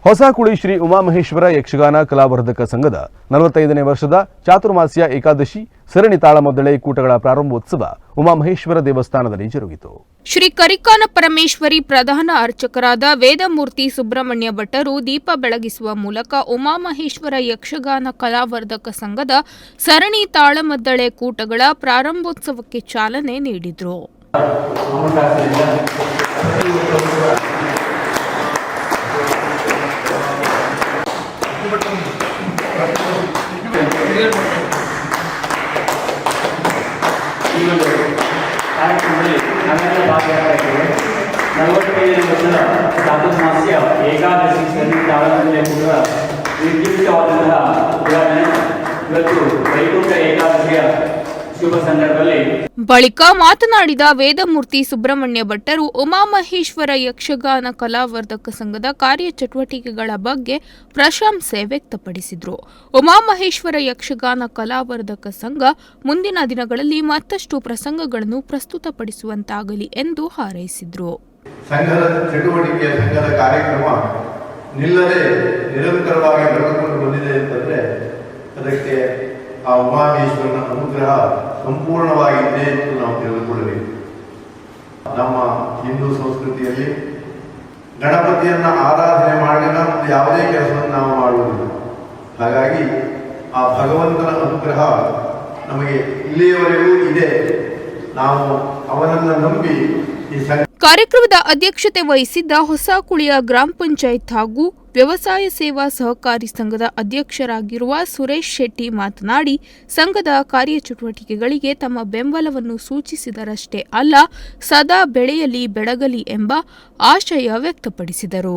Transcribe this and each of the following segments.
ಹೊಸಕುಳಿ ಶ್ರೀ ಉಮಾಮಹೇಶ್ವರ ಯಕ್ಷಗಾನ ಕಲಾವರ್ಧಕ ಸಂಘದ 45ನೇ ವರ್ಷದ ಚಾತುರ್ಮಾಸ್ಯ ಏಕಾದಶಿ ಸರಣಿ ತಾಳಮದ್ದಳೆ ಕೂಟಗಳ ಪ್ರಾರಂಭೋತ್ಸವ ಉಮಾಮಹೇಶ್ವರ ದೇವಸ್ಥಾನದಲ್ಲಿ ಜರುಗಿತು. ಶ್ರೀ ಕರಿಕಾನ ಪರಮೇಶ್ವರಿ ಪ್ರಧಾನ ಅರ್ಚಕರಾದ ವೇದಮೂರ್ತಿ ಸುಬ್ರಹ್ಮಣ್ಯ ಭಟ್ಟರು ದೀಪ ಬೆಳಗಿಸುವ ಮೂಲಕ ಉಮಾಮಹೇಶ್ವರ ಯಕ್ಷಗಾನ ಕಲಾವರ್ಧಕ ಸಂಘದ ಸರಣಿ ತಾಳಮದ್ದಳೆ ಕೂಟಗಳ ಪ್ರಾರಂಭೋತ್ಸವಕ್ಕೆ ಚಾಲನೆ ನೀಡಿದರು. ಕಾರ್ಯಕ್ರಮದಲ್ಲಿ ನಾವೆಲ್ಲ ಭಾಗಿಯಾಗಿದ್ದೇವೆ. 45ನೇ ವರ್ಷದ ಚಾತುರ್ಮಾಸ್ಯ ಏಕಾದಶಿ ಸರಣಿ ತಾಳಮದ್ದಳೆ ಕೂಡ ನಿರ್ದಿಷ್ಟವಾದಂತಹ ಉದಾಹರಣೆ. ಇವತ್ತು ವೈಕುಂಠ ಏಕಾದಶಿಯ ಶುಭ ಸಂದರ್ಭದಲ್ಲಿ ಬಳಿಕ ಮಾತನಾಡಿದ ವೇದಮೂರ್ತಿ ಸುಬ್ರಹ್ಮಣ್ಯ ಭಟ್ಟರು ಉಮಾಮಹೇಶ್ವರ ಯಕ್ಷಗಾನ ಕಲಾವರ್ಧಕ ಸಂಘದ ಕಾರ್ಯಚಟುವಟಿಕೆಗಳ ಬಗ್ಗೆ ಪ್ರಶಂಸೆ ವ್ಯಕ್ತಪಡಿಸಿದರು. ಉಮಾಮಹೇಶ್ವರ ಯಕ್ಷಗಾನ ಕಲಾವರ್ಧಕ ಸಂಘ ಮುಂದಿನ ದಿನಗಳಲ್ಲಿ ಮತ್ತಷ್ಟು ಪ್ರಸಂಗಗಳನ್ನು ಪ್ರಸ್ತುತಪಡಿಸುವಂತಾಗಲಿ ಎಂದು ಹಾರೈಸಿದರು. ಸಂಘದ ಚಟುವಟಿಕೆ, ಸಂಘದ ಕಾರ್ಯಕ್ರಮ ನಿಲ್ಲದೆ ನಿರಂತರವಾಗಿ ನಡೆದುಕೊಂಡು ಬಂದಿದೆ ಅಂತಂದರೆ ಅದಕ್ಕೆ ಆ ಉಮಾಮಹೇಶ್ವರನ ಅನುಗ್ರಹ ಸಂಪೂರ್ಣವಾಗಿದೆ ಎಂದು ನಾವು ತಿಳಿದುಕೊಳ್ಳಬೇಕು. ನಮ್ಮ ಹಿಂದೂ ಸಂಸ್ಕೃತಿಯಲ್ಲಿ ಗಣಪತಿಯನ್ನು ಆರಾಧನೆ ಮಾಡಿದ ಯಾವುದೇ ಕೆಲಸವನ್ನು ನಾವು ಮಾಡುವುದಿಲ್ಲ. ಹಾಗಾಗಿ ಆ ಭಗವಂತನ ಅನುಗ್ರಹ ನಮಗೆ ಇಲ್ಲಿಯವರೆಗೂ ಇದೆ. ನಾವು ಅವನನ್ನು ನಂಬಿ ಈ ಕಾರ್ಯಕ್ರಮದ ಅಧ್ಯಕ್ಷತೆ ವಹಿಸಿದ್ದ ಹೊಸಕುಳಿಯ ಗ್ರಾಮ ಪಂಚಾಯತ್ ಹಾಗೂ ವ್ಯವಸಾಯ ಸೇವಾ ಸಹಕಾರಿ ಸಂಘದ ಅಧ್ಯಕ್ಷರಾಗಿರುವ ಸುರೇಶ್ ಶೆಟ್ಟಿ ಮಾತನಾಡಿ, ಸಂಘದ ಕಾರ್ಯಚಟುವಟಿಕೆಗಳಿಗೆ ತಮ್ಮ ಬೆಂಬಲವನ್ನು ಸೂಚಿಸಿದರಷ್ಟೇ ಅಲ್ಲ, ಸದಾ ಬೆಳೆಯಲಿ ಬೆಳಗಲಿ ಎಂಬ ಆಶಯ ವ್ಯಕ್ತಪಡಿಸಿದರು.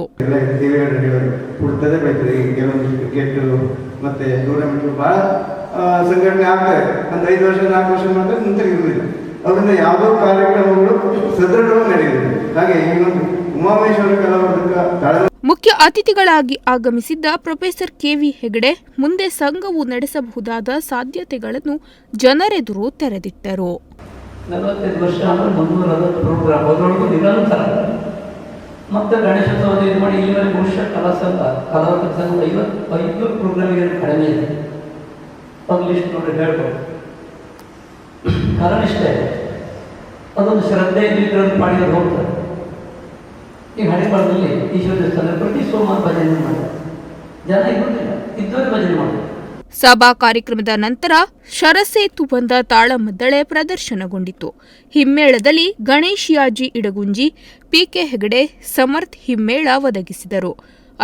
ಅವರಿಂದ ಯಾವುದೋ ಕಾರ್ಯಕ್ರಮಗಳು ಸದೃಢವಾಗಿ ನಡೆಯುತ್ತದೆ. ಹಾಗೆ ಇನ್ನೊಂದು ಉಮಾಮಹೇಶ್ವರ ಕಲಾವರ್ಧಕ ಮುಖ್ಯ ಅತಿಥಿಗಳಾಗಿ ಆಗಮಿಸಿದ್ದ ಪ್ರೊಫೆಸರ್ ಕೆವಿ ಹೆಗಡೆ ಮುಂದೆ ಸಂಘವು ನಡೆಸಬಹುದಾದ ಸಾಧ್ಯತೆಗಳನ್ನು ಜನರೆದುರು ತೆರೆದಿಟ್ಟರು. 45 ವರ್ಷ ಅಂದರೆ 360 ಪ್ರೋಗ್ರಾಮ್ ಅದರೊಳಗೂ ನಿರಂತರ ಮತ್ತು ಗಣೇಶೋತ್ಸವದ ಇದು ಮಾಡಿ ಇಲ್ಲಿವರೆಗೆ ಬಹುಶಃ ಕಲಾವರ್ಧಕ ಸಂಘ 55 ಪ್ರೋಗ್ರಾಮಿಗೆ ಕಡಿಮೆ ಇದೆ. ಲಿಸ್ಟ್ ನೋಡಿ ಹೇಳ್ಬೋದು. ಕಾರಣ ಇಷ್ಟೇ, ಅದೊಂದು ಶ್ರದ್ಧೆ ಇದ್ರಲ್ಲಿ ಮಾಡಿರೋದು ಹೋಗ್ತಾರೆ. ಈಗ ಹಣೆಬಾಳದಲ್ಲಿ ಈಶ್ವರ ದೇವಸ್ಥಾನ ಪ್ರತಿ ಸೋಮವಾರ ಭಜನೆ ಮಾಡ್ತಾರೆ. ಜನ ಇರೋದಿಲ್ಲ, ಇದ್ದವರೇ ಭಜನೆ ಮಾಡ್ತಾರೆ. ಸಭಾ ಕಾರ್ಯಕ್ರಮದ ನಂತರ ಶರಸೇತು ಬಂದ ತಾಳಮದ್ದಳೆ ಪ್ರದರ್ಶನಗೊಂಡಿತು. ಹಿಮ್ಮೇಳದಲ್ಲಿ ಗಣೇಶ್ ಯಾಜಿ ಇಡಗುಂಜಿ, ಪಿಕೆ ಹೆಗಡೆ, ಸಮರ್ಥ್ ಹಿಮ್ಮೇಳ ಒದಗಿಸಿದರು.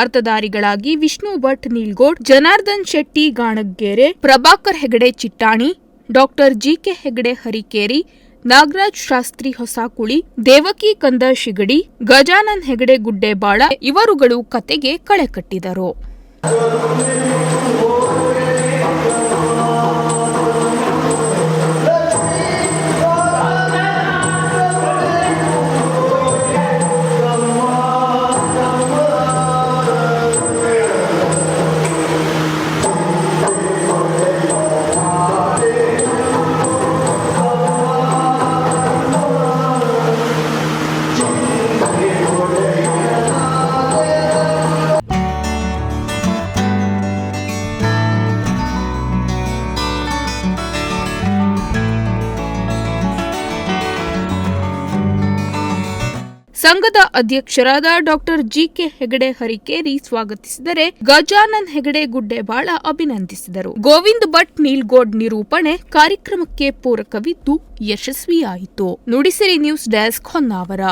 ಅರ್ಥಧಾರಿಗಳಾಗಿ ವಿಷ್ಣು ಭಟ್ ನೀಲ್ಗೋಡ್, ಜನಾರ್ದನ್ ಶೆಟ್ಟಿ ಗಾಣಗ್ಗೆರೆ, ಪ್ರಭಾಕರ್ ಹೆಗಡೆ ಚಿಟ್ಟಾಣಿ, ಡಾಕ್ಟರ್ ಜಿಕೆ ಹೆಗಡೆ ಹರಿಕೇರಿ, ನಾಗರಾಜ್ ಶಾಸ್ತ್ರಿ ಹೊಸಕುಳಿ, ದೇವಕಿ ಕಂದ ಶಿಗಡಿ, ಗಜಾನನ್ ಹೆಗಡೆ ಗುಡ್ಡೆಬಾಳ ಇವರುಗಳು ಕತೆಗೆ ಕಳೆ ಕಟ್ಟಿದರು. ಸಂಘದ ಅಧ್ಯಕ್ಷರಾದ ಡಾಕ್ಟರ್ ಜಿಕೆ ಹೆಗಡೆ ಹರಿಕೇರಿ ಸ್ವಾಗತಿಸಿದರೆ, ಗಜಾನನ್ ಹೆಗಡೆ ಗುಡ್ಡೆಬಾಳ ಅಭಿನಂದಿಸಿದರು. ಗೋವಿಂದ್ ಭಟ್ ನೀಲ್ಗೋಡ್ ನಿರೂಪಣೆ ಕಾರ್ಯಕ್ರಮಕ್ಕೆ ಪೂರಕವಿದ್ದು ಯಶಸ್ವಿಯಾಯಿತು. Nudisiri news desk Honnavar.